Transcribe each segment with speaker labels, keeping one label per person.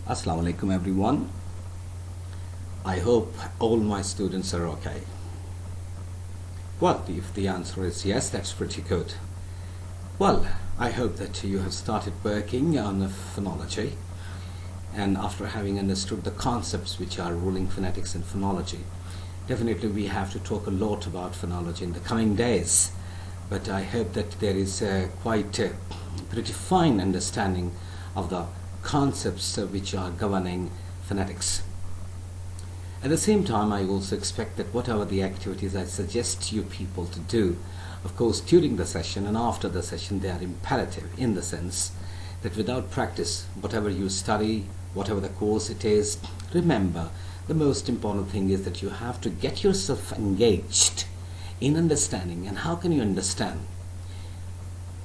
Speaker 1: Assalamu alaikum everyone. I hope all my students are okay. Well, if the answer is yes, that's pretty good. Well, I hope that you have started working on phonology, and after having understood the concepts which are ruling phonetics and phonology, definitely we have to talk a lot about phonology in the coming days. But I hope that there is quite a pretty fine understanding of the concepts which are governing phonetics. At the same time, I also expect that whatever the activities I suggest you people to do, of course during the session and after the session, they are imperative in the sense that without practice, whatever you study, whatever the course it is, remember the most important thing is that you have to get yourself engaged in understanding. And how can you understand?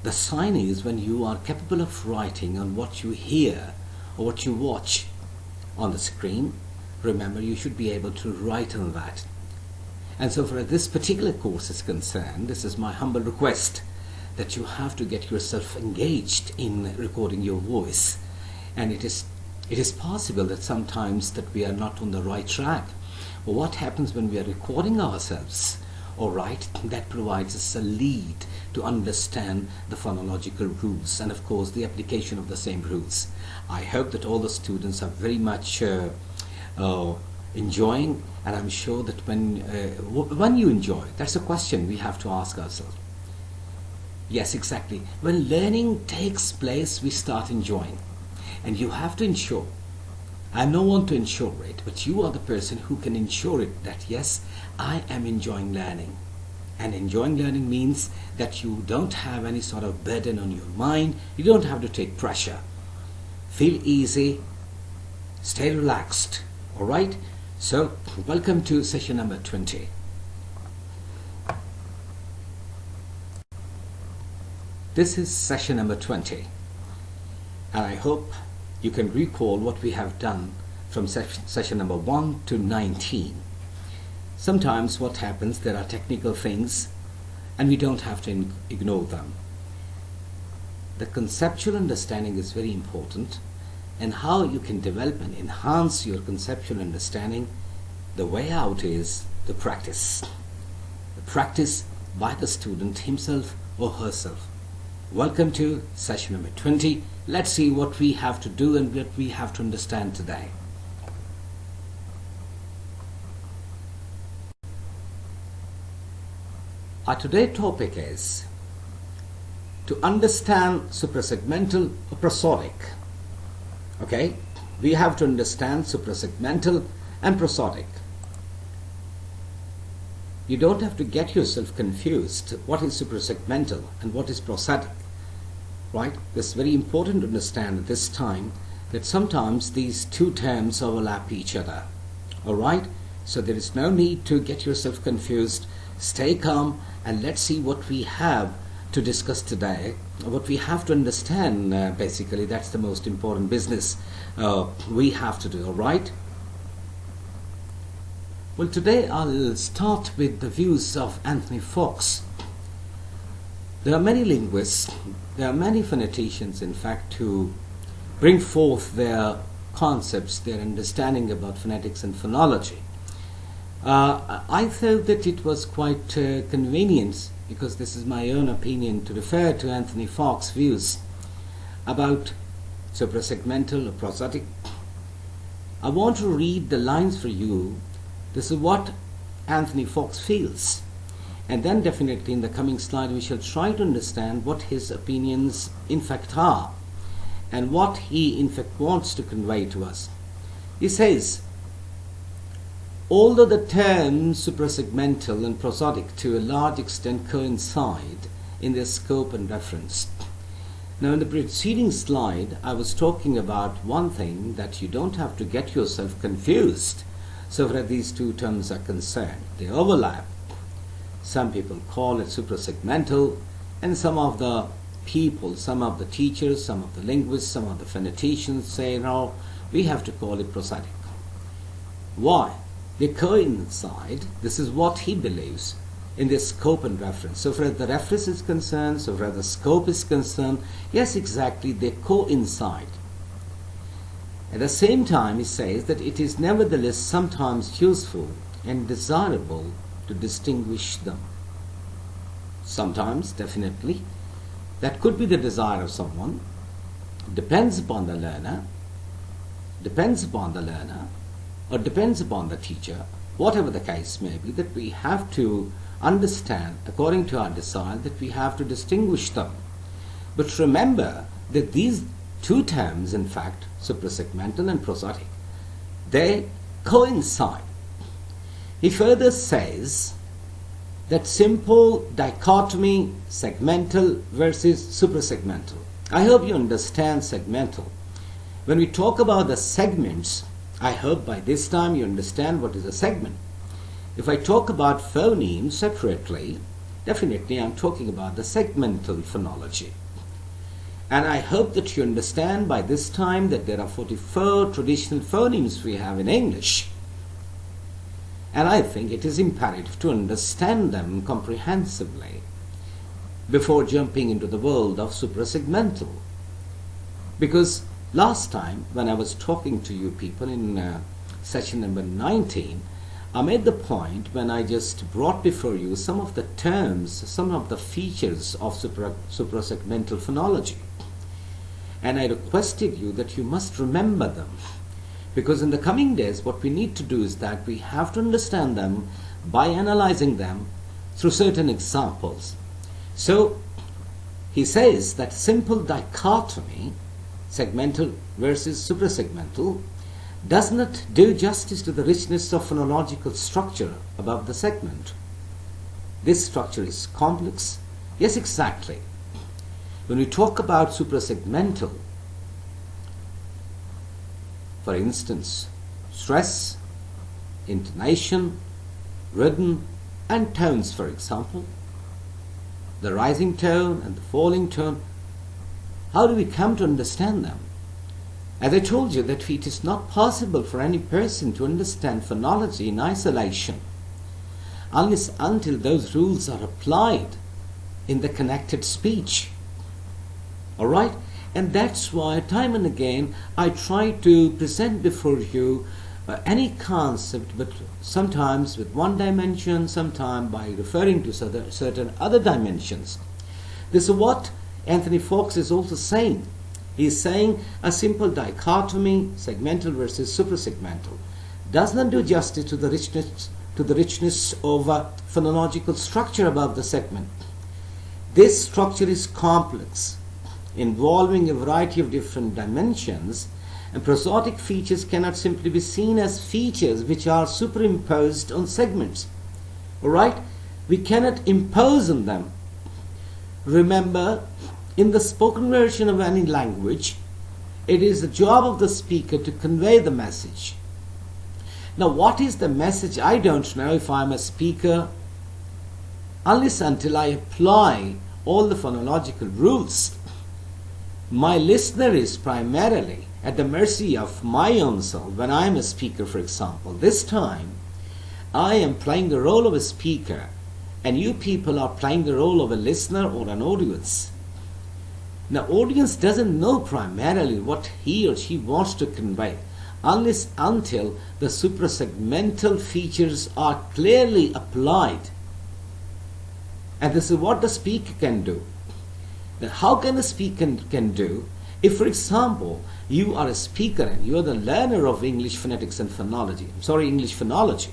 Speaker 1: The sign is when you are capable of writing on what you hear or what you watch on the screen. Remember, you should be able to write on that. And so for this particular course is concerned, this is my humble request that you have to get yourself engaged in recording your voice. And it is possible that sometimes that we are not on the right track. Well, what happens when we are recording ourselves? All right, that provides us a lead to understand the phonological rules and of course the application of the same rules. I hope that all the students are very much enjoying, and I'm sure that when you enjoy, that's a question we have to ask ourselves. Yes, exactly. When learning takes place, we start enjoying, and you have to ensure. I'm no one to ensure it, but you are the person who can ensure it that yes, I am enjoying learning. And enjoying learning means that you don't have any sort of burden on your mind. You don't have to take pressure. Feel easy, stay relaxed. All right? So, welcome to session number 20. This is session number 20. And I hope you can recall what we have done from session number 1 to 19. Sometimes what happens, there are technical things and we don't have to ignore them. The conceptual understanding is very important, and how you can develop and enhance your conceptual understanding, the way out is the practice. The practice by the student himself or herself. Welcome to session number 20. Let's see what we have to do and what we have to understand today. Our today's topic is to understand suprasegmental or prosodic. Okay, we have to understand suprasegmental and prosodic. You don't have to get yourself confused. What is suprasegmental and what is prosodic? Right? It's very important to understand at this time that sometimes these two terms overlap each other. All right? So there is no need to get yourself confused. Stay calm and let's see what we have to discuss today. What we have to understand, basically, that's the most important business we have to do. All right? Well, today I'll start with the views of Anthony Fox. There are many linguists, there are many phoneticians, in fact, who bring forth their concepts, their understanding about phonetics and phonology. I thought that it was quite convenient, because this is my own opinion, to refer to Anthony Fox's views about suprasegmental or prosodic. I want to read the lines for you. This is what Anthony Fox feels. And then definitely in the coming slide we shall try to understand what his opinions in fact are and what he in fact wants to convey to us. He says, although the terms suprasegmental and prosodic to a large extent coincide in their scope and reference. Now in the preceding slide I was talking about one thing, that you don't have to get yourself confused so far as these two terms are concerned. They overlap. Some people call it suprasegmental, and some of the people, some of the teachers, some of the linguists, some of the phoneticians say no, we have to call it prosodic. Why? They coincide. This is what he believes in their scope and reference. So far as the reference is concerned, so far as the scope is concerned, yes, exactly, they coincide. At the same time, he says that it is nevertheless sometimes useful and desirable to distinguish them. Sometimes, definitely, that could be the desire of someone. Depends upon the learner, or depends upon the teacher, whatever the case may be, that we have to understand, according to our desire, that we have to distinguish them. But remember that these two terms, in fact, suprasegmental and prosodic, they coincide. He further says that simple dichotomy, segmental versus suprasegmental. I hope you understand segmental. When we talk about the segments, I hope by this time you understand what is a segment. If I talk about phonemes separately, definitely I'm talking about the segmental phonology. And I hope that you understand by this time that there are 44 traditional phonemes we have in English. And I think it is imperative to understand them comprehensively before jumping into the world of suprasegmental. Because last time when I was talking to you people in session number 19, I made the point when I just brought before you some of the terms, some of the features of suprasegmental phonology. And I requested you that you must remember them. Because in the coming days, what we need to do is that we have to understand them by analyzing them through certain examples. So, he says that simple dichotomy, segmental versus suprasegmental, does not do justice to the richness of phonological structure above the segment. This structure is complex. Yes, exactly. When we talk about suprasegmental, for instance, stress, intonation, rhythm, and tones, for example, the rising tone and the falling tone, how do we come to understand them? As I told you that it is not possible for any person to understand phonology in isolation unless until those rules are applied in the connected speech. Alright? And that's why time and again I try to present before you any concept, but sometimes with one dimension, sometimes by referring to certain other dimensions. This is what Anthony Fox is also saying. He is saying a simple dichotomy, segmental versus suprasegmental, does not do justice to the richness of a phonological structure above the segment. This structure is complex, involving a variety of different dimensions, and prosodic features cannot simply be seen as features which are superimposed on segments. Alright? We cannot impose on them. Remember, in the spoken version of any language, it is the job of the speaker to convey the message. Now, what is the message? I don't know if I'm a speaker unless until I apply all the phonological rules. My listener is primarily at the mercy of my own self when I am a speaker, for example. This time, I am playing the role of a speaker, and you people are playing the role of a listener or an audience. Now, audience doesn't know primarily what he or she wants to convey unless until the suprasegmental features are clearly applied. And this is what the speaker can do. Now, how can a speaker can do if, for example, you are a speaker and you are the learner of English phonetics and phonology, English phonology,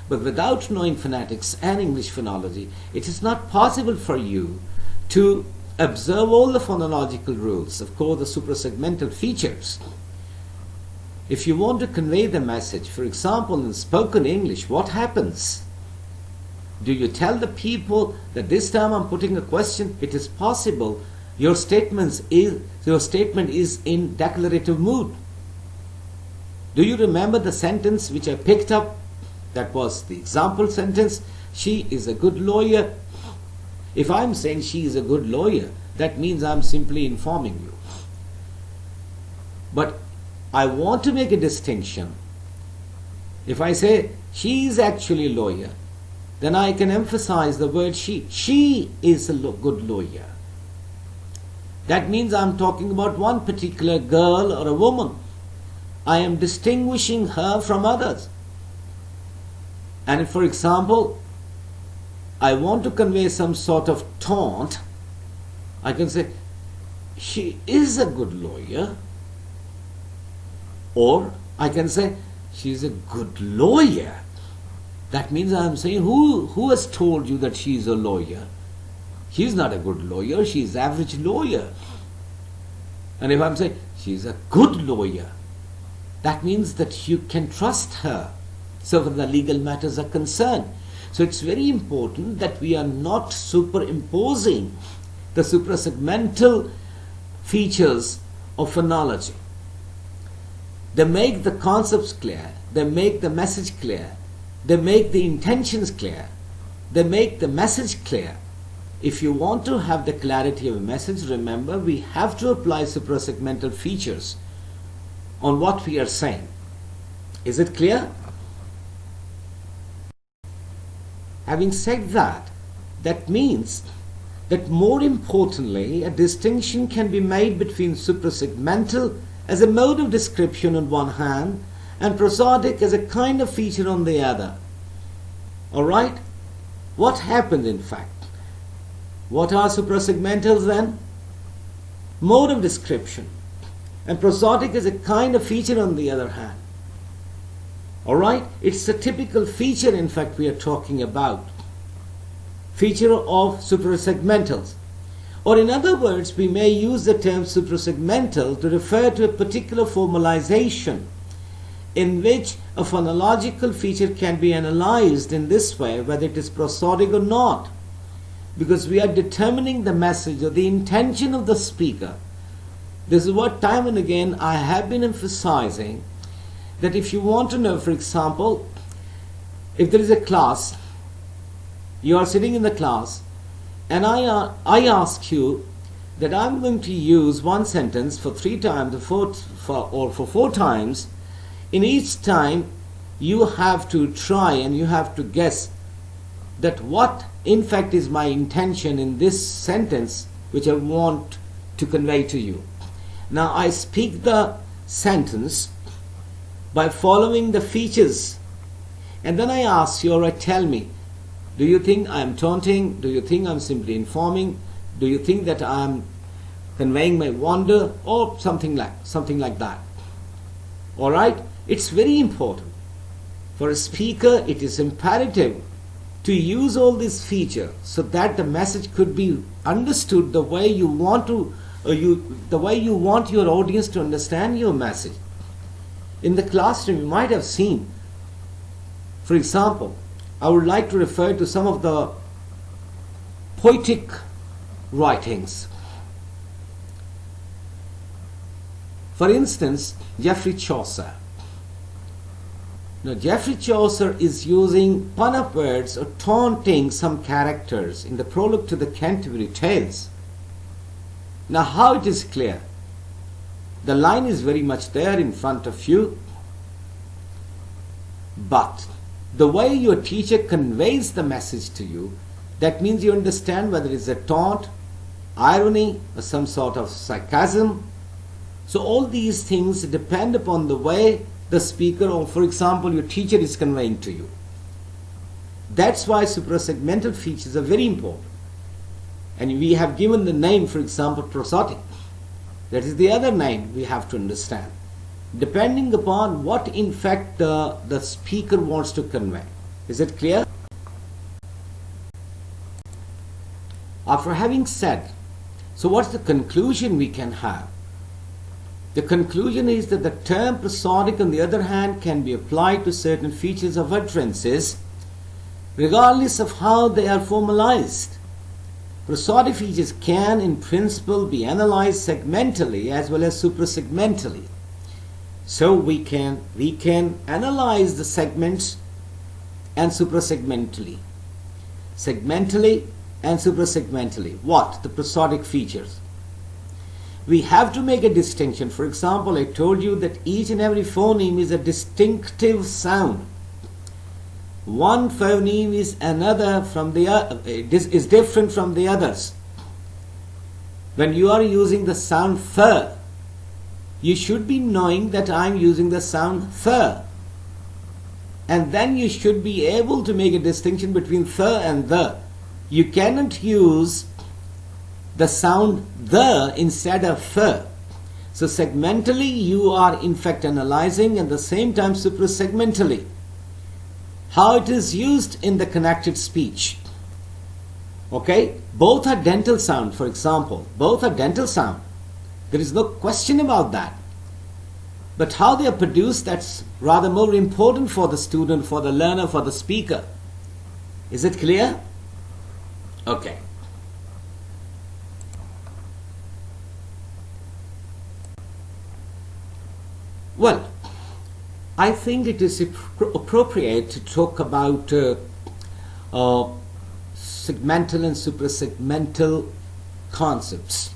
Speaker 1: but without knowing phonetics and English phonology, it is not possible for you to observe all the phonological rules, of course the suprasegmental features. If you want to convey the message, for example in spoken English, what happens? Do you tell the people that this time I'm putting a question? It is possible your statement is in declarative mood. Do you remember the sentence which I picked up? That was the example sentence. She is a good lawyer. If I'm saying she is a good lawyer, that means I'm simply informing you. But I want to make a distinction. If I say she is actually a lawyer, then I can emphasize the word she. She is a good lawyer. That means I'm talking about one particular girl or a woman. I am distinguishing her from others. And if, for example, I want to convey some sort of taunt, I can say, she is a good lawyer. Or I can say, she is a good lawyer. That means I am saying, who has told you that she is a lawyer? She is not a good lawyer, she is average lawyer. And if I am saying, she is a good lawyer, that means that you can trust her so far the legal matters are concerned. So it's very important that we are not superimposing the suprasegmental features of phonology. They make the concepts clear, they make the message clear, they make the intentions clear, they make the message clear. If you want to have the clarity of a message, remember we have to apply suprasegmental features on what we are saying. Is it clear? Having said that, that means that more importantly, a distinction can be made between suprasegmental as a mode of description on one hand and prosodic as a kind of feature on the other. Alright? What happened in fact? What are suprasegmentals then? Mode of description. And prosodic is a kind of feature on the other hand. Alright? It's a typical feature in fact we are talking about. Feature of suprasegmentals. Or in other words, we may use the term suprasegmental to refer to a particular formalization in which a phonological feature can be analyzed in this way, whether it is prosodic or not. Because we are determining the message or the intention of the speaker. This is what time and again I have been emphasizing, that if you want to know, for example, if there is a class, you are sitting in the class, and I ask you that I'm going to use one sentence for 3 times or for 4 times. In each time, you have to try and you have to guess that what in fact is my intention in this sentence which I want to convey to you. Now I speak the sentence by following the features, and then I ask you or I tell me, do you think I am taunting? Do you think I am simply informing? Do you think that I am conveying my wonder or something like that? Alright? It's very important. For a speaker, it is imperative to use all these features so that the message could be understood the way you want the way you want your audience to understand your message. In the classroom, you might have seen, for example, I would like to refer to some of the poetic writings. For instance, Geoffrey Chaucer. Now, Geoffrey Chaucer is using pun-up words or taunting some characters in the prologue to the Canterbury Tales. Now, how it is clear? The line is very much there in front of you, but the way your teacher conveys the message to you, that means you understand whether it's a taunt, irony, or some sort of sarcasm. So all these things depend upon the way the speaker, or for example your teacher, is conveying to you. That's why suprasegmental features are very important. And we have given the name, for example, prosodic. That is the other name we have to understand, depending upon what in fact the speaker wants to convey. Is it clear? After having said, so what's the conclusion we can have? The conclusion is that the term prosodic, on the other hand, can be applied to certain features of utterances regardless of how they are formalized. Prosodic features can, in principle, be analyzed segmentally as well as suprasegmentally. So we can analyze the segments and suprasegmentally. Segmentally and suprasegmentally. What? The prosodic features. We have to make a distinction. For example, I told you that each and every phoneme is a distinctive sound. One phoneme is is different from the others. When you are using the sound th, you should be knowing that I'm using the sound th. And then you should be able to make a distinction between th and the. You cannot use the sound the instead of th. So segmentally you are in fact analyzing, and at the same time suprasegmentally how it is used in the connected speech. Okay, both are dental sound, for example, both are dental sound. There is no question about that. But how they are produced, that's rather more important for the student, for the learner, for the speaker. Is it clear? Okay. Well, I think it is appropriate to talk about segmental and suprasegmental concepts.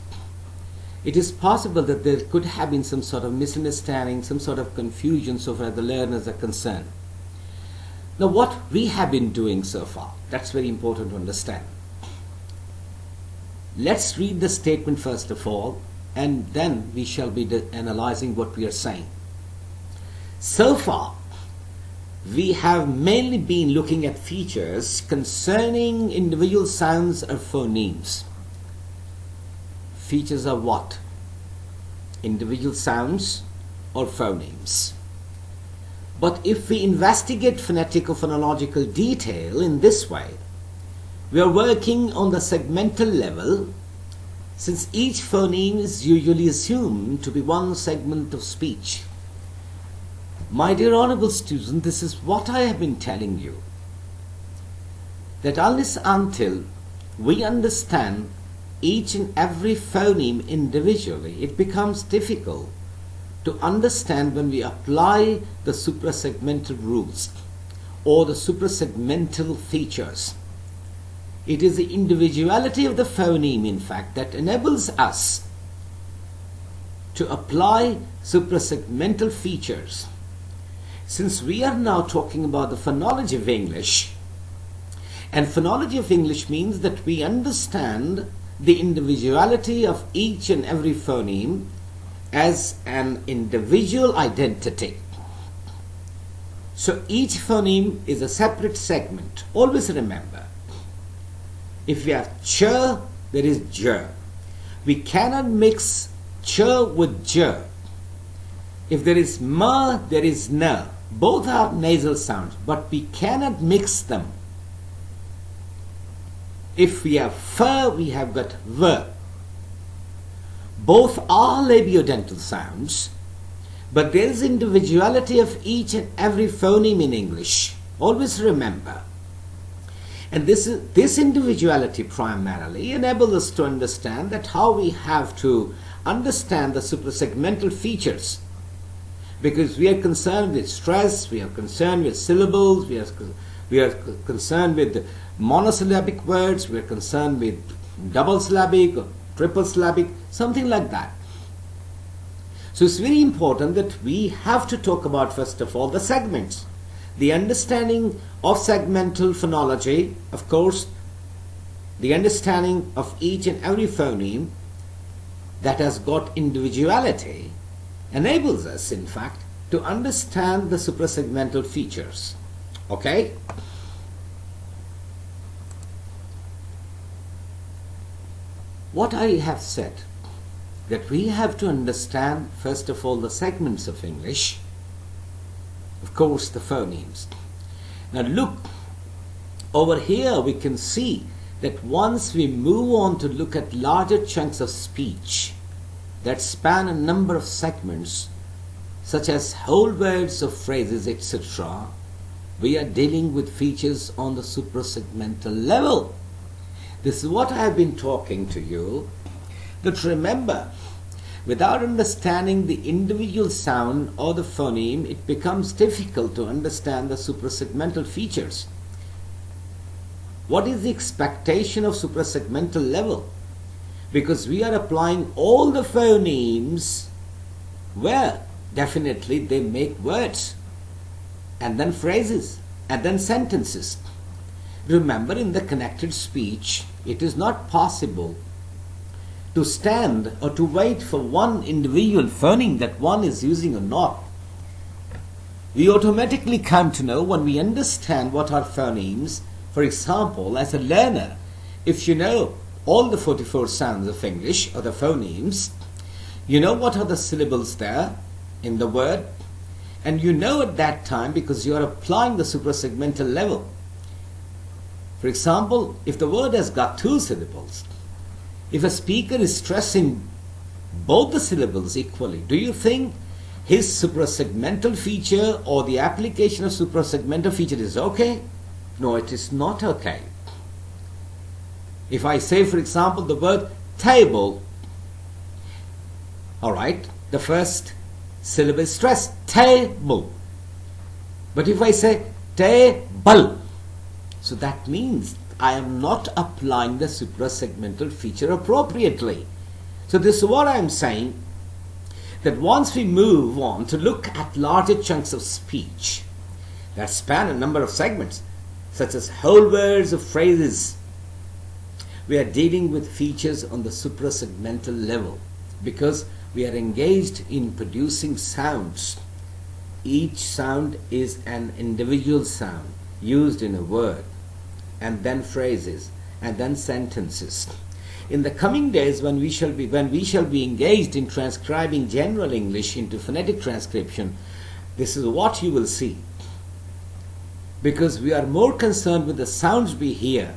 Speaker 1: It is possible that there could have been some sort of misunderstanding, some sort of confusion so far as the learners are concerned. Now, what we have been doing so far, that's very important to understand. Let's read the statement first of all, and then we shall be analyzing what we are saying. So far, we have mainly been looking at features concerning individual sounds or phonemes. Features of what? Individual sounds or phonemes. But if we investigate phonetic or phonological detail in this way, we are working on the segmental level, since each phoneme is usually assumed to be one segment of speech. My dear honorable student, this is what I have been telling you, that unless until we understand each and every phoneme individually, it becomes difficult to understand when we apply the suprasegmental rules or the suprasegmental features. It is the individuality of the phoneme, in fact, that enables us to apply suprasegmental features. Since we are now talking about the phonology of English, and phonology of English means that we understand the individuality of each and every phoneme as an individual identity. So each phoneme is a separate segment. Always remember, if we have ch, there is j. We cannot mix ch with j. If there is m, there is n. Both are nasal sounds, but we cannot mix them. If we have f, we have got v. Both are labiodental sounds, but there is individuality of each and every phoneme in English. Always remember. And this individuality primarily enables us to understand that how we have to understand the suprasegmental features. Because we are concerned with stress, we are concerned with syllables, we are concerned with monosyllabic words, we are concerned with double syllabic or triple syllabic, something like that. So it's very important that we have to talk about, first of all, the segments. The understanding of segmental phonology, of course, the understanding of each and every phoneme that has got individuality enables us, in fact, to understand the suprasegmental features. Okay? What I have said, that we have to understand, first of all, the segments of English, of course, the phonemes. Now look, over here we can see that once we move on to look at larger chunks of speech that span a number of segments, such as whole words of phrases, etc., we are dealing with features on the suprasegmental level. This is what I have been talking to you, that remember, without understanding the individual sound or the phoneme, it becomes difficult to understand the suprasegmental features. What is the expectation of suprasegmental level? Because we are applying all the phonemes where definitely they make words and then phrases and then sentences. Remember, in the connected speech, it is not possible to stand or to wait for one individual phoneme that one is using or not. We automatically come to know when we understand what are phonemes. For example, as a learner, if you know all the 44 sounds of English or the phonemes, you know what are the syllables there in the word, and you know at that time because you are applying the suprasegmental level. For example, if the word has got 2 syllables, if a speaker is stressing both the syllables equally, do you think his suprasegmental feature or the application of suprasegmental feature is okay? No, it is not okay. If I say, for example, the word table, alright, the first syllable is stressed, table. But if I say table, so that means I am not applying the suprasegmental feature appropriately. So this is what I am saying, that once we move on to look at larger chunks of speech that span a number of segments, such as whole words or phrases, we are dealing with features on the suprasegmental level because we are engaged in producing sounds. Each sound is an individual sound used in a word, and then phrases, and then sentences. In the coming days, when we shall be engaged in transcribing general English into phonetic transcription, this is what you will see. Because we are more concerned with the sounds we hear.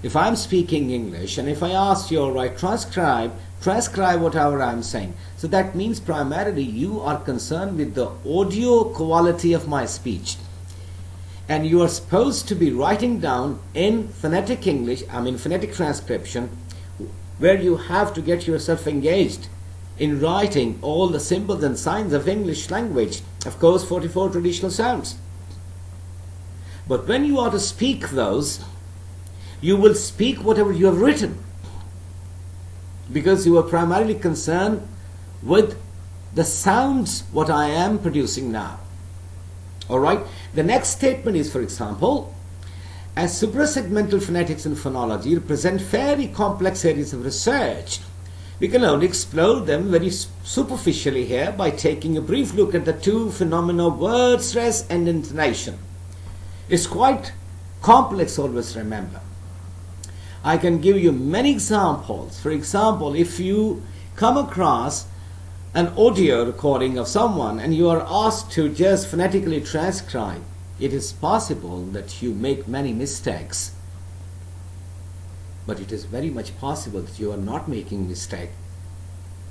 Speaker 1: If I am speaking English and if I ask you, all right, transcribe whatever I am saying. So that means primarily you are concerned with the audio quality of my speech. And you are supposed to be writing down in phonetic English, phonetic transcription, where you have to get yourself engaged in writing all the symbols and signs of English language. Of course, 44 traditional sounds. But when you are to speak those, you will speak whatever you have written, because you are primarily concerned with the sounds what I am producing now. Alright, the next statement is, for example, as suprasegmental phonetics and phonology represent fairly complex areas of research, we can only explore them very superficially here by taking a brief look at the 2 phenomena of word stress and intonation. It's quite complex, always remember. I can give you many examples. For example, if you come across an audio recording of someone and you are asked to just phonetically transcribe, it is possible that you make many mistakes. But it is very much possible that you are not making mistake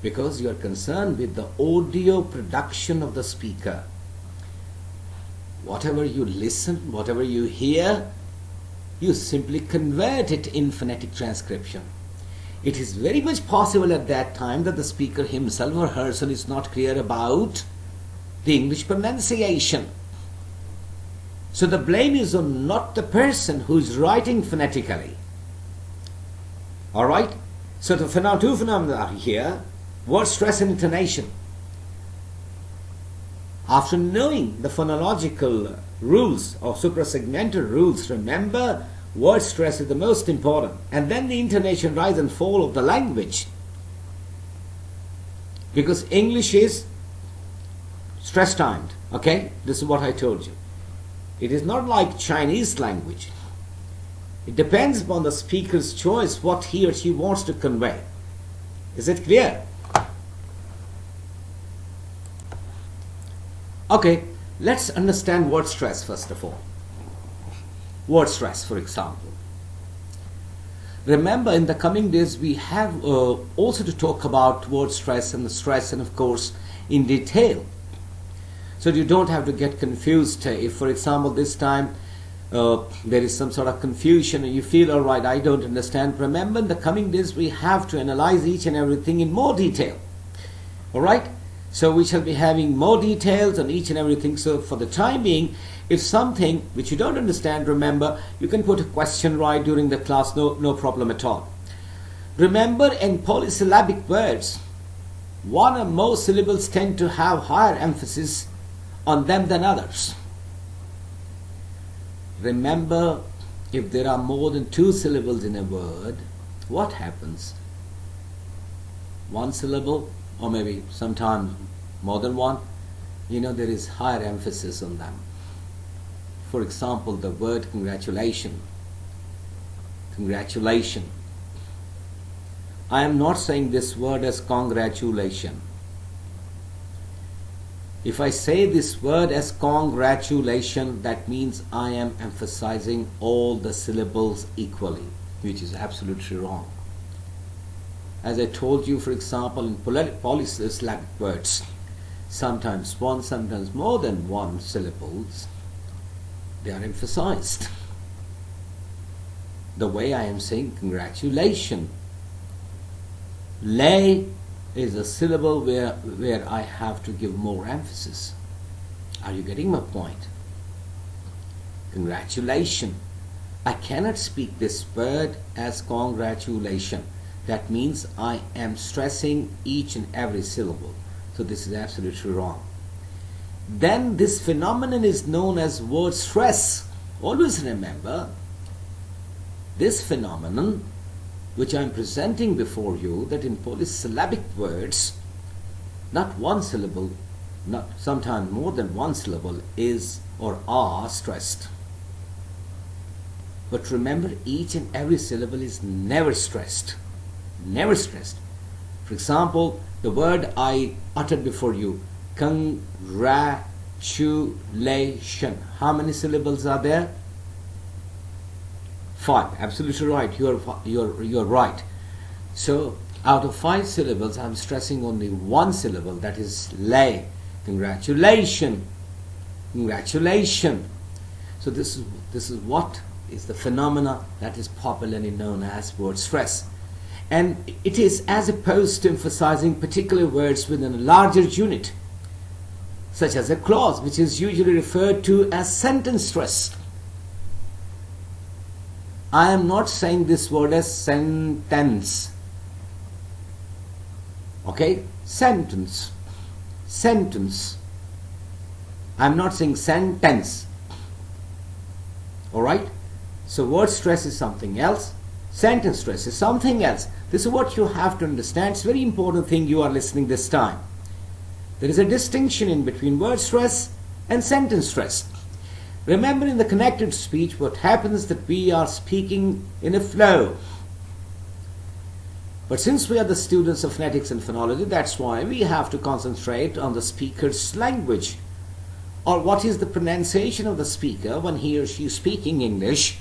Speaker 1: because you are concerned with the audio production of the speaker. Whatever you listen, whatever you hear, you simply convert it in phonetic transcription. It is very much possible at that time that the speaker himself or herself is not clear about the English pronunciation. So the blame is on not the person who is writing phonetically. Alright? So the 2 phenomena are here, word stress and intonation. After knowing the phonological rules or suprasegmental rules, remember, word stress is the most important, and then the intonation, rise and fall of the language, because English is stress timed. Okay, this is what I told you. It is not like Chinese language. It depends upon the speaker's choice what he or she wants to convey. Is it clear? Okay, let's understand word stress first of all. Word stress, for example. Remember, in the coming days we have also to talk about word stress and the stress, and of course in detail, so you don't have to get confused. If, for example, this time there is some sort of confusion and you feel, all right, I don't understand, remember, in the coming days we have to analyze each and everything in more detail. All right, so we shall be having more details on each and everything. So for the time being, if something which you don't understand, remember, you can put a question right during the class, no problem at all. Remember, in polysyllabic words, one or more syllables tend to have higher emphasis on them than others. Remember, if there are more than 2 syllables in a word, what happens? One syllable, or maybe sometimes more than one, there is higher emphasis on them. For example, the word congratulation. Congratulation. I am not saying this word as congratulation. If I say this word as congratulation, that means I am emphasizing all the syllables equally, which is absolutely wrong. As I told you, for example, in polysyllabic words, sometimes one, sometimes more than one syllables, they are emphasized. The way I am saying congratulation. Lay is a syllable where I have to give more emphasis. Are you getting my point? Congratulation. I cannot speak this word as congratulation. That means I am stressing each and every syllable. So this is absolutely wrong. Then this phenomenon is known as word stress. Always remember, this phenomenon which I am presenting before you, that in polysyllabic words, not one syllable, not sometimes more than one syllable is or are stressed. But remember, each and every syllable is never stressed. Never stressed. For example, the word I uttered before you, congratulation. How many syllables are there? 5. Absolutely right. You're right. So out of 5 syllables, I'm stressing only one syllable, that is lay. Congratulation. Congratulation. So this is what is the phenomena that is popularly known as word stress. And it is as opposed to emphasizing particular words within a larger unit, such as a clause, which is usually referred to as sentence stress. I am not saying this word as sentence. Okay? Sentence. Sentence. I am not saying sentence. Alright? So word stress is something else. Sentence stress is something else. This is what you have to understand. It's a very important thing you are listening this time. There is a distinction in between word stress and sentence stress. Remember, in the connected speech, what happens is that we are speaking in a flow. But since we are the students of phonetics and phonology, that's why we have to concentrate on the speaker's language, or what is the pronunciation of the speaker when he or she is speaking English,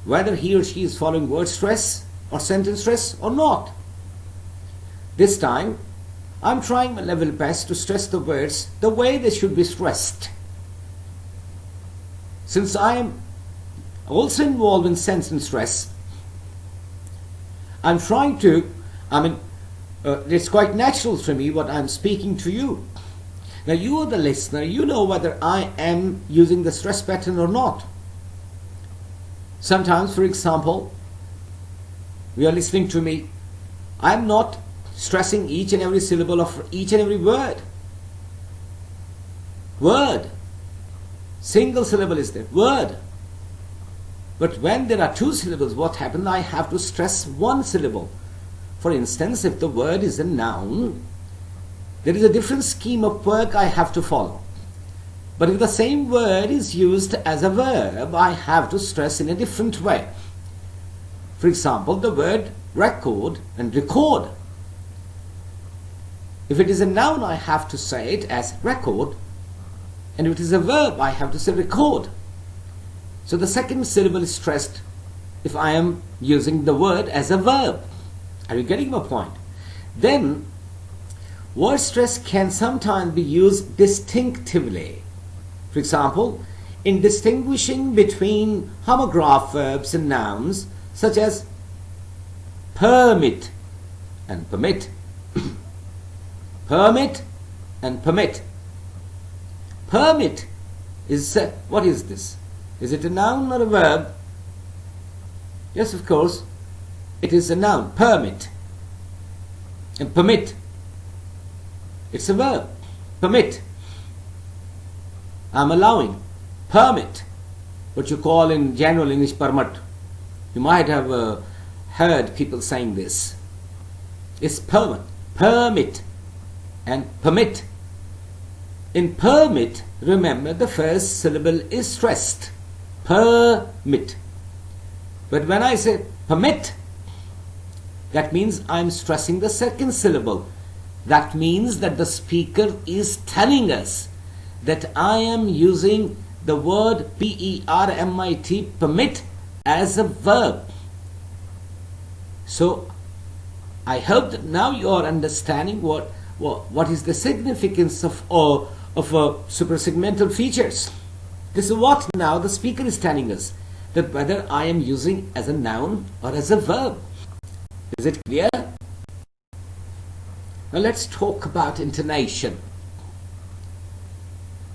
Speaker 1: whether he or she is following word stress or sentence stress or not. This time, I'm trying my level best to stress the words the way they should be stressed. Since I am also involved in sentence stress, I'm trying to, it's quite natural for me what I'm speaking to you. Now you are the listener, you know whether I am using the stress pattern or not. Sometimes, for example, you are listening to me, I'm not stressing each and every syllable of each and every word. Word. Single syllable is there. Word. But when there are 2 syllables, what happens? I have to stress one syllable. For instance, if the word is a noun, there is a different scheme of work I have to follow. But if the same word is used as a verb, I have to stress in a different way. For example, the word record and record. If it is a noun, I have to say it as record, and if it is a verb, I have to say record. So the second syllable is stressed if I am using the word as a verb. Are you getting my point? Then, word stress can sometimes be used distinctively. For example, in distinguishing between homograph verbs and nouns, such as permit and permit. Permit and permit. Permit is, what is this? Is it a noun or a verb? Yes, of course, it is a noun, permit. And permit, it's a verb, permit. I'm allowing. Permit, what you call in general English permit. You might have heard people saying this. It's permit and permit. In permit, remember the first syllable is stressed. Permit. But when I say permit, that means I'm stressing the second syllable. That means that the speaker is telling us that I am using the word permit, permit, as a verb. So I hope that now you are understanding what is the significance of suprasegmental features. This is what now the speaker is telling us, that whether I am using as a noun or as a verb. Is it clear? Now let's talk about intonation.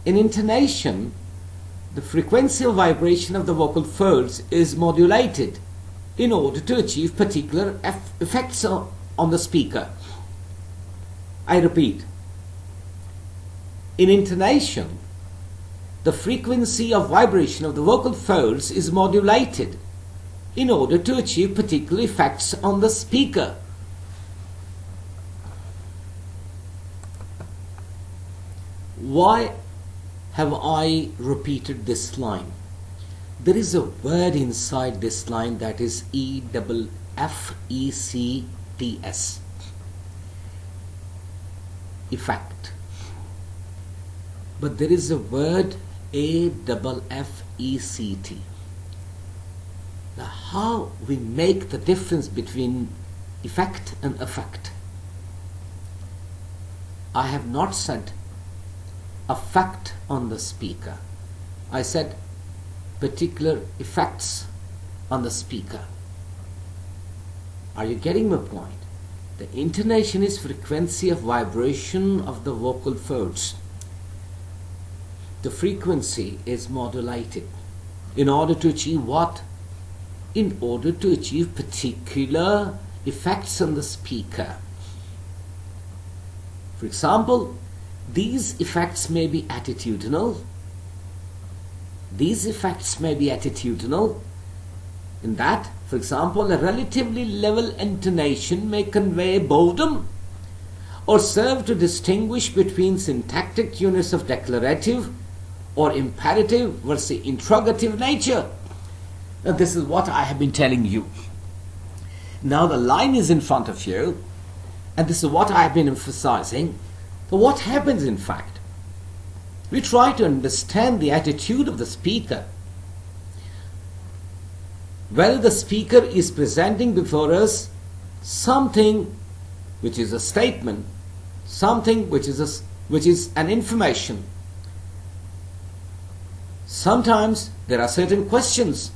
Speaker 1: In intonation, the frequency of vibration of the vocal folds is modulated in order to achieve particular effects on the speaker. I repeat, in intonation, the frequency of vibration of the vocal folds is modulated in order to achieve particular effects on the speaker. Why have I repeated this line? There is a word inside this line that is EFFECTS. Effect. But there is a word AFFECT. Now, how we make the difference between effect and effect? I have not said effect on the speaker. I said particular effects on the speaker. Are you getting my point? The intonation is frequency of vibration of the vocal folds. The frequency is modulated in order to achieve what? In order to achieve particular effects on the speaker. For example, these effects may be attitudinal. These effects may be attitudinal in that, for example, a relatively level intonation may convey boredom or serve to distinguish between syntactic units of declarative or imperative versus interrogative nature. Now, this is what I have been telling you. Now the line is in front of you, and this is what I have been emphasizing. So what happens in fact? We try to understand the attitude of the speaker. Whether the speaker is presenting before us something which is a statement, something which is an information. Sometimes there are certain questions.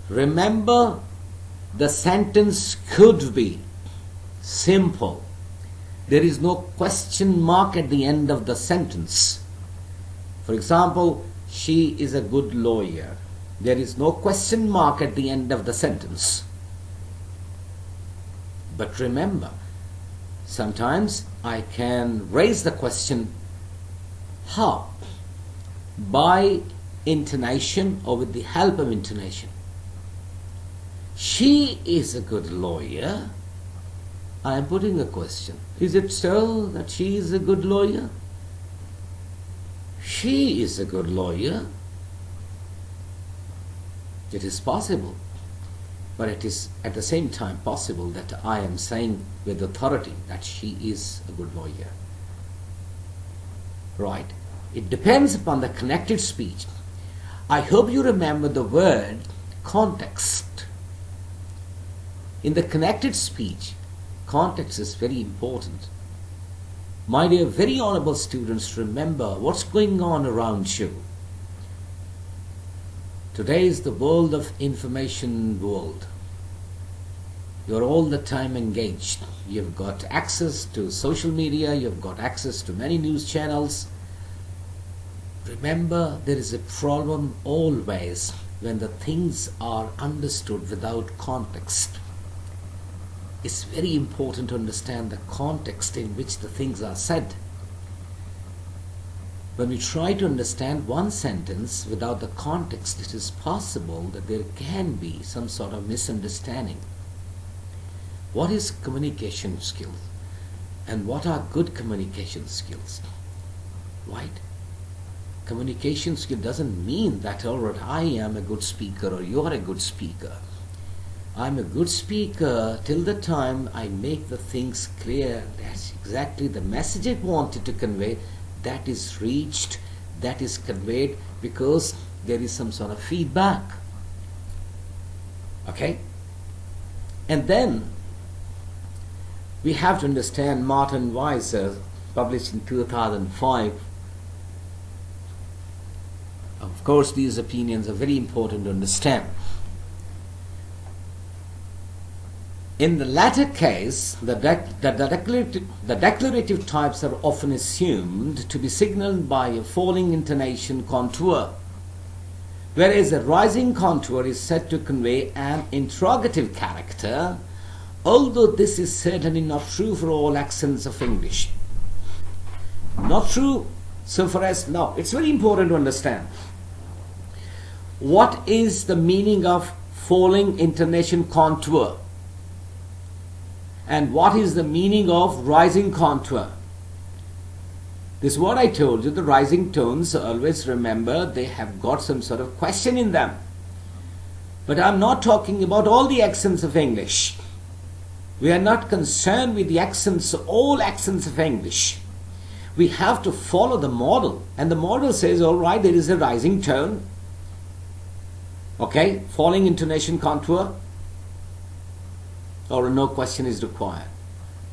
Speaker 1: Remember, the sentence could be simple. There is no question mark at the end of the sentence. For example, she is a good lawyer. There is no question mark at the end of the sentence. But remember, sometimes I can raise the question, how? By intonation or with the help of intonation. She is a good lawyer. I am putting a question. Is it so that she is a good lawyer? She is a good lawyer. It is possible, but it is at the same time possible that I am saying with authority that she is a good lawyer. Right? It depends upon the connected speech. I hope you remember the word context. In the connected speech, context is very important. My dear, very honorable students, remember what's going on around you. Today is the world of information world. You're all the time engaged. You've got access to social media, you've got access to many news channels. Remember, there is a problem always when the things are understood without context. It's very important to understand the context in which the things are said. When we try to understand one sentence without the context, it is possible that there can be some sort of misunderstanding. What is communication skills? And what are good communication skills? Right? Communication skill doesn't mean that, all right, I am a good speaker or you're a good speaker. I'm a good speaker till the time I make the things clear. That's exactly the message I wanted to convey. That is reached, that is conveyed because there is some sort of feedback. Okay? And then we have to understand Martin Weiser, published in 2005. Of course, these opinions are very important to understand. In the latter case, the declarative types are often assumed to be signaled by a falling intonation contour, whereas a rising contour is said to convey an interrogative character, although this is certainly not true for all accents of English. Not true so far as, now, it's very important to understand. What is the meaning of falling intonation contour? And what is the meaning of rising contour? This is what I told you. The rising tones, always remember, they have got some sort of question in them. But I'm not talking about all the accents of English. We are not concerned with the accents, all accents of English. We have to follow the model. And the model says, all right, there is a rising tone. Okay, falling intonation contour. Or no question is required.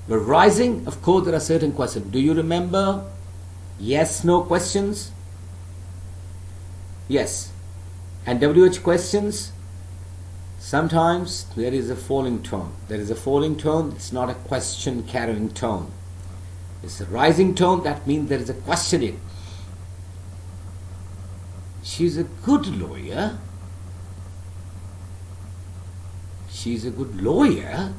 Speaker 1: But rising, of course, there are certain questions. Do you remember? Yes, no questions? Yes. And WH questions? Sometimes there is a falling tone. There is a falling tone, it's not a question carrying tone. It's a rising tone, that means there is a question in. She's a good lawyer. She's a good lawyer.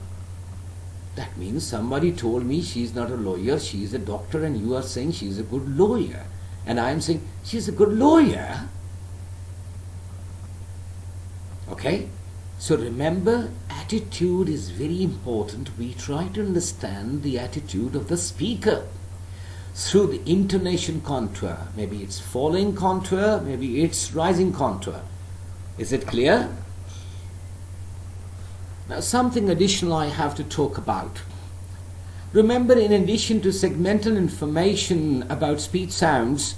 Speaker 1: That means somebody told me she's not a lawyer, she's a doctor, and you are saying she's a good lawyer. And I am saying she's a good lawyer. Okay? So remember, attitude is very important. We try to understand the attitude of the speaker through the intonation contour. Maybe it's falling contour, maybe it's rising contour. Is it clear? Now, something additional I have to talk about. Remember, in addition to segmental information about speech sounds,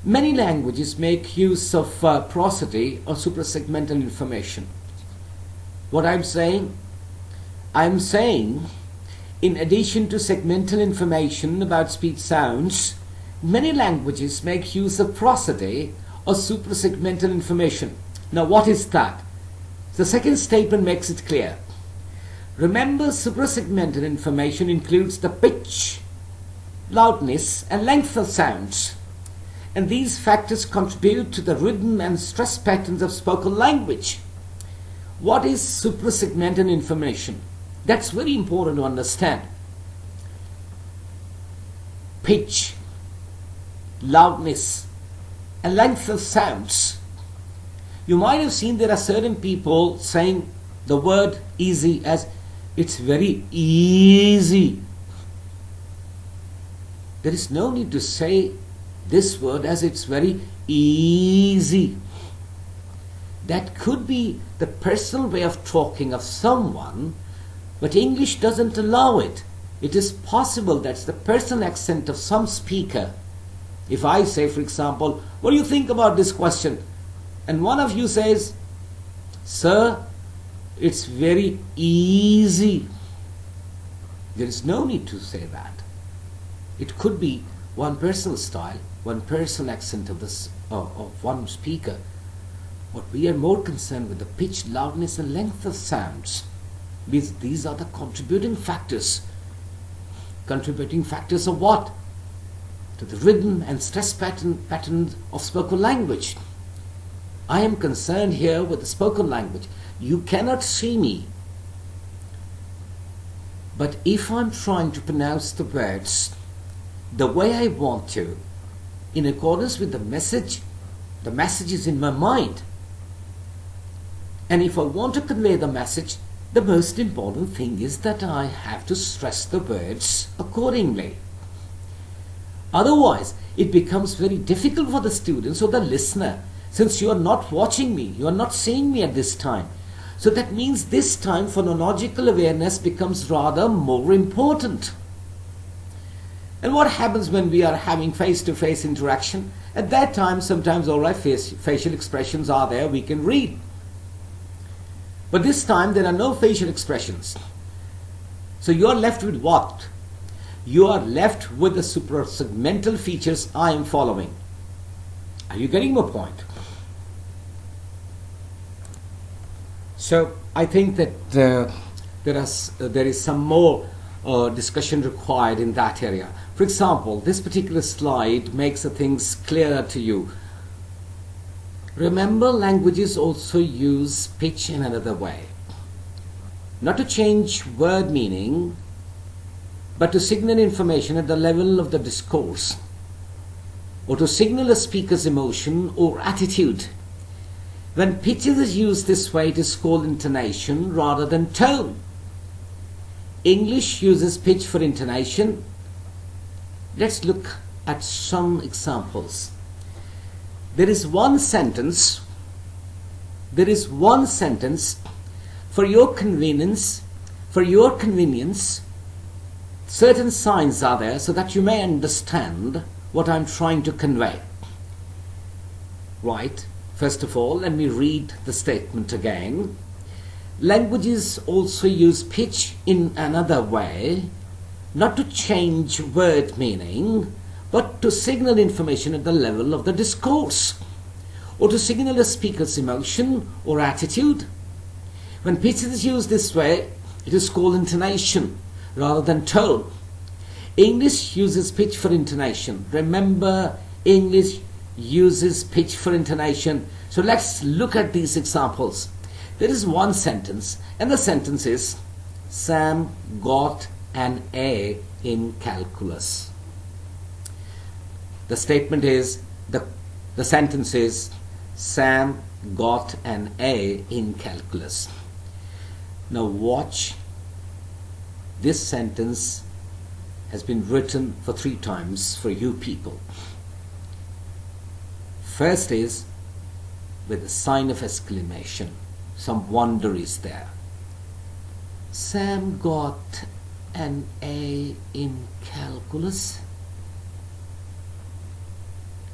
Speaker 1: many languages make use of prosody or suprasegmental information. What I'm saying? I'm saying, in addition to segmental information about speech sounds, many languages make use of prosody or suprasegmental information. Now, what is that? The second statement makes it clear. Remember, suprasegmental information includes the pitch, loudness, and length of sounds. And these factors contribute to the rhythm and stress patterns of spoken language. What is suprasegmental information? That's very important to understand. Pitch, loudness, and length of sounds. You might have seen there are certain people saying the word easy as it's very easy. There is no need to say this word as it's very easy. That could be the personal way of talking of someone, but English doesn't allow it. It is possible that's the personal accent of some speaker. If I say, for example, what do you think about this question? And one of you says, sir, it's very easy. There is no need to say that. It could be one personal style, one personal accent of one speaker. But we are more concerned with the pitch, loudness, and length of sounds. These are the contributing factors. Contributing factors of what? To the rhythm and stress pattern of spoken language. I am concerned here with the spoken language. You cannot see me. But if I'm trying to pronounce the words the way I want to, in accordance with the message is in my mind. And if I want to convey the message, the most important thing is that I have to stress the words accordingly. Otherwise, it becomes very difficult for the students or the listener, since you are not watching me, you are not seeing me at this time. So that means this time phonological awareness becomes rather more important. And what happens when we are having face-to-face interaction? At that time, sometimes all right, facial expressions are there, we can read. But this time there are no facial expressions. So you are left with what? You are left with the suprasegmental features I am following. Are you getting my point? So I think that there is some more discussion required in that area. For example, this particular slide makes the things clearer to you. Remember, languages also use pitch in another way. Not to change word meaning, but to signal information at the level of the discourse, or to signal a speaker's emotion or attitude. When pitch is used this way, it is called intonation rather than tone. English uses pitch for intonation. Let's look at some examples. There is one sentence for your convenience, certain signs are there so that you may understand what I'm trying to convey. Right, first of all, let me read the statement again. Languages also use pitch in another way, not to change word meaning, but to signal information at the level of the discourse, or to signal a speaker's emotion or attitude. When pitch is used this way, it is called intonation rather than tone. English uses pitch for intonation. Remember, English uses pitch for intonation. So let's look at these examples. There is one sentence, and the sentence is, Sam got an A in calculus. The statement is, the sentence is, Sam got an A in calculus. Now watch, this sentence has been written for 3 times for you people. First is with a sign of exclamation. Some wonder is there. Sam got an A in calculus.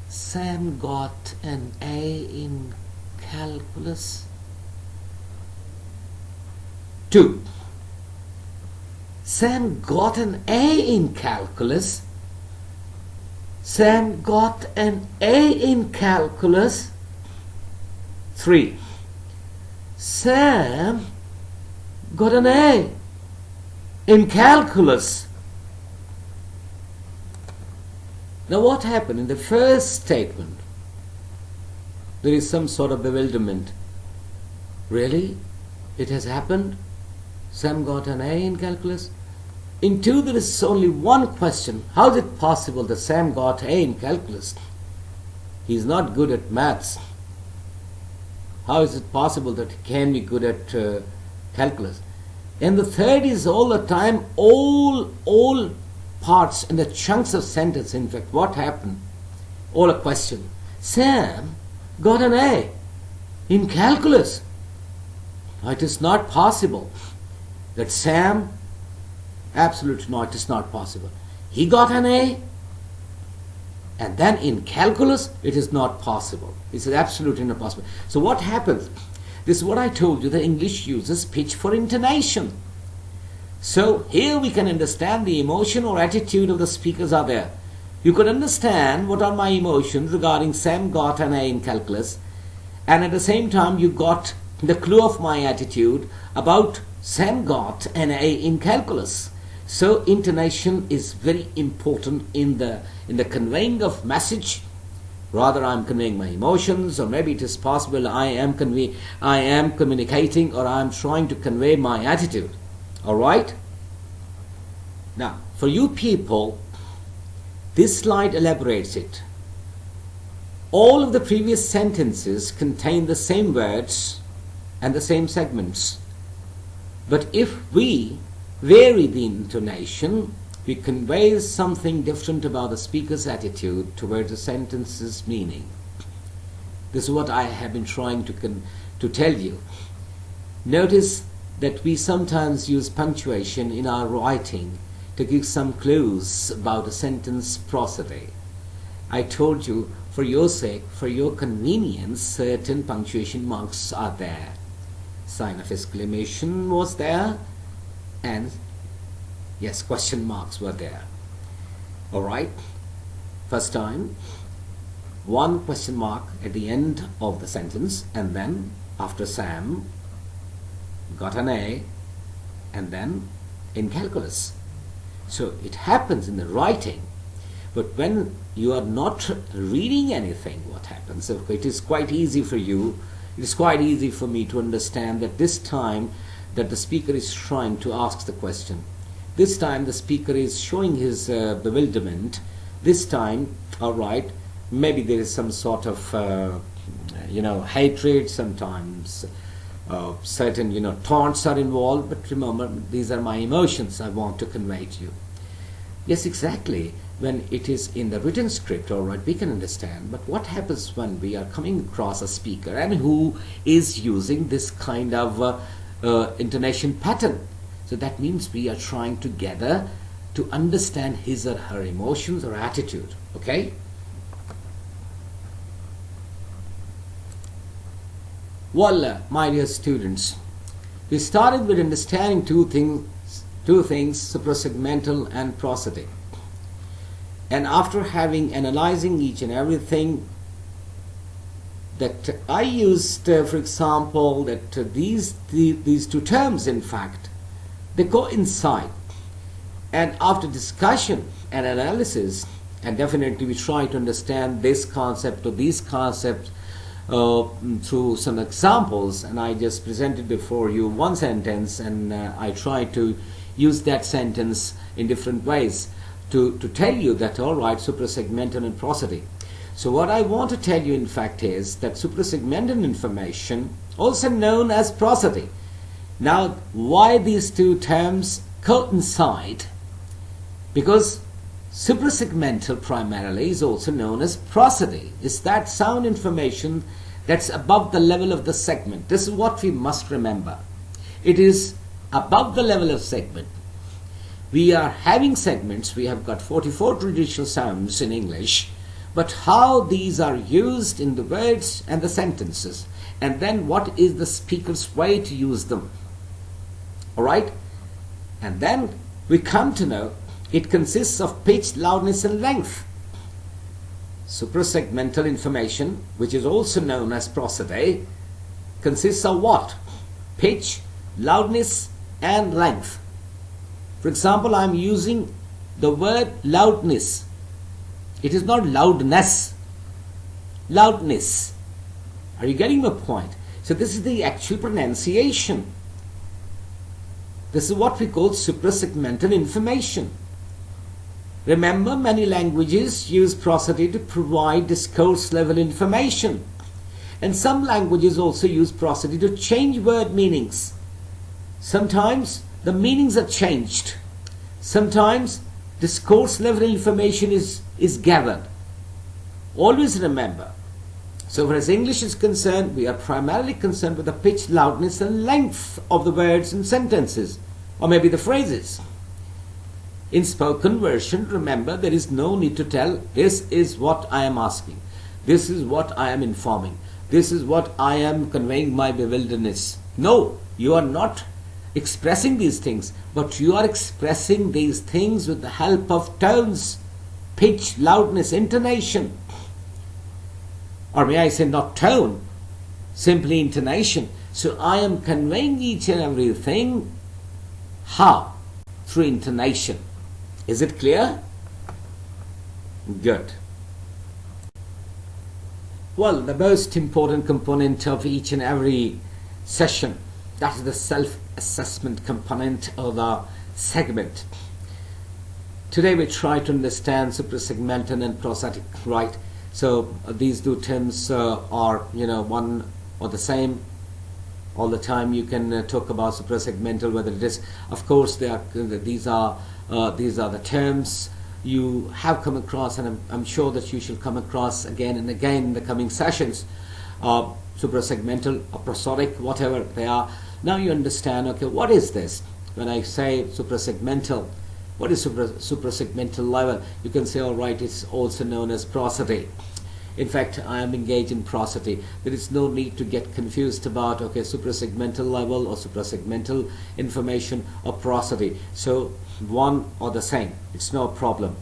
Speaker 1: Sam got an A in calculus. 2. Sam got an A in calculus. Sam got an A in calculus. 3. Sam got an A in calculus. Now what happened in the first statement? There is some sort of bewilderment. Really? It has happened? Sam got an A in calculus? In 2 there is only one question. How is it possible that Sam got A in calculus? He is not good at maths. How is it possible that he can be good at calculus? And the third is all the time, all parts and the chunks of sentence. In fact, what happened? All a question. Sam got an A in calculus. Now, it is not possible that Sam, absolutely not, it is not possible. He got an A, and then in calculus, it is not possible. It is absolutely not possible. So what happens? This is what I told you, the English uses pitch for intonation. So here we can understand the emotion or attitude of the speakers are there. You could understand what are my emotions regarding Sam got an A in calculus, and at the same time you got the clue of my attitude about Sam got an A in calculus. So intonation is very important in the conveying of message. Rather, I am conveying my emotions, or maybe it is possible I am communicating, or I am trying to convey my attitude. All right? Now, for you people, this slide elaborates it. all of the previous sentences contain the same words and the same segments. But if we vary the intonation, we convey something different about the speaker's attitude towards the sentence's meaning. This is what I have been trying to tell you. Notice that we sometimes use punctuation in our writing to give some clues about a sentence prosody. I told you, for your sake, for your convenience, certain punctuation marks are there. Sign of exclamation was there, and yes, question marks were there. Alright, first time, one question mark at the end of the sentence, and then after Sam got an A, and then in calculus. So it happens in the writing, but when you are not reading anything, what happens? So it is quite easy for you, it is quite easy for me to understand that this time that the speaker is trying to ask the question. This time the speaker is showing his bewilderment. This time, alright, maybe there is some sort of, hatred sometimes. Certain, taunts are involved, but remember, these are my emotions I want to convey to you. Yes, exactly. When it is in the written script, all right, we can understand. But what happens when we are coming across a speaker and who is using this kind of intonation pattern? So that means we are trying together to understand his or her emotions or attitude. Okay? Well, my dear students, we started with understanding two things, suprasegmental and prosodic. And after having analyzing each and everything that I used, for example, that these two terms, in fact, they coincide. And after discussion and analysis, and definitely we try to understand this concept or these concepts through some examples, and I just presented before you one sentence, and I try to use that sentence in different ways to tell you that, all right, suprasegmental and prosody. So what I want to tell you, in fact, is that suprasegmental information, also known as prosody. Now, why these two terms coincide? Because suprasegmental primarily is also known as prosody. It's that sound information that's above the level of the segment. This is what we must remember. It is above the level of segment. We are having segments. We have got 44 traditional sounds in English, but how these are used in the words and the sentences, and then what is the speaker's way to use them. Alright? And then we come to know it consists of pitch, loudness and length. Suprasegmental information, which is also known as prosody, consists of what? Pitch, loudness and length. For example, I am using the word loudness. It is not loudness. Loudness. Are you getting my point? So this is the actual pronunciation. This is what we call suprasegmental information. Remember, many languages use prosody to provide discourse level information. And some languages also use prosody to change word meanings. Sometimes the meanings are changed. Sometimes discourse level information is gathered. Always remember. So far as English is concerned, we are primarily concerned with the pitch, loudness and length of the words and sentences, or maybe the phrases. In spoken version, remember, there is no need to tell, this is what I am asking, this is what I am informing, this is what I am conveying my bewilderness. No, you are not expressing these things, but you are expressing these things with the help of tones, pitch, loudness, intonation. Or may I say not tone, simply intonation. So I am conveying each and everything. How? Through intonation. Is it clear? Good. Well, the most important component of each and every session, that is the self-assessment component of the segment. Today we try to understand suprasegmental and prosodic, right? So these two terms are one or the same. All the time you can talk about suprasegmental, whether it is, of course, these are the terms you have come across, and I'm sure that you shall come across again and again in the coming sessions. Suprasegmental or prosodic, whatever they are. Now you understand, okay, what is this? When I say suprasegmental, what is suprasegmental level? You can say, all right, it's also known as prosody. In fact, I am engaged in prosody. There is no need to get confused about, okay, suprasegmental level or suprasegmental information or prosody. So one or the same, it's no problem.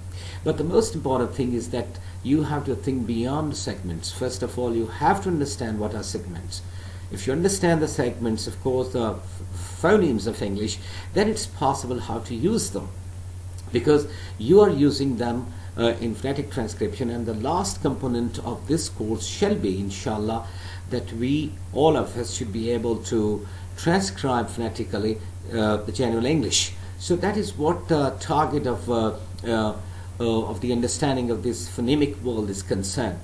Speaker 1: But the most important thing is that you have to think beyond segments. First of all, you have to understand what are segments. If you understand the segments, of course, the phonemes of English, then it's possible how to use them, because you are using them in phonetic transcription. And the last component of this course shall be, inshallah, that we, all of us, should be able to transcribe phonetically the genuine English. So that is what the target of the understanding of this phonemic world is concerned.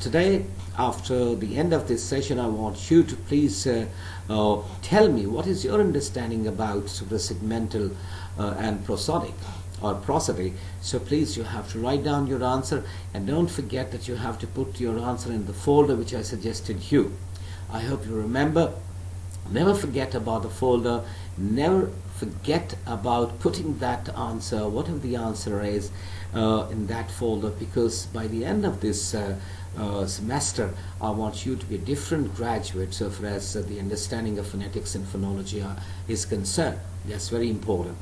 Speaker 1: Today, after the end of this session, I want you to please tell me what is your understanding about suprasegmental and prosodic or prosody. So please, you have to write down your answer, and don't forget that you have to put your answer in the folder which I suggested you. I hope you remember. Never forget about the folder. Never forget about putting that answer, whatever the answer is, in that folder, because by the end of this semester, I want you to be a different graduate so far as the understanding of phonetics and phonology is concerned. That's very important.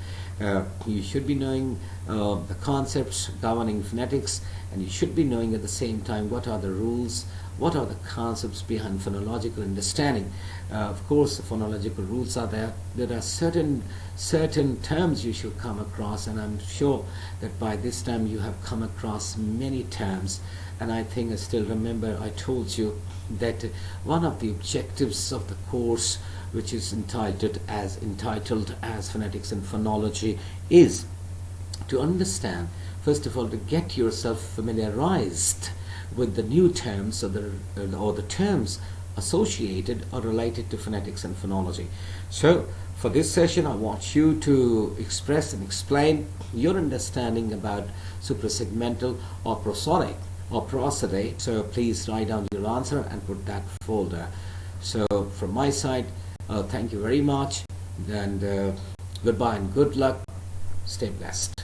Speaker 1: You should be knowing the concepts governing phonetics, and you should be knowing at the same time what are the rules, what are the concepts behind phonological understanding. Of course, the phonological rules are there. There are certain terms you should come across, and I'm sure that by this time you have come across many terms. And I think I still remember I told you that one of the objectives of the course, which is entitled as Phonetics and Phonology, is to understand, first of all, to get yourself familiarized with the new terms or the terms associated or related to phonetics and phonology. So for this session, I want you to express and explain your understanding about suprasegmental or prosodic or prosody. So please write down your answer and put that folder. So from my side, thank you very much, and goodbye and good luck. Stay blessed.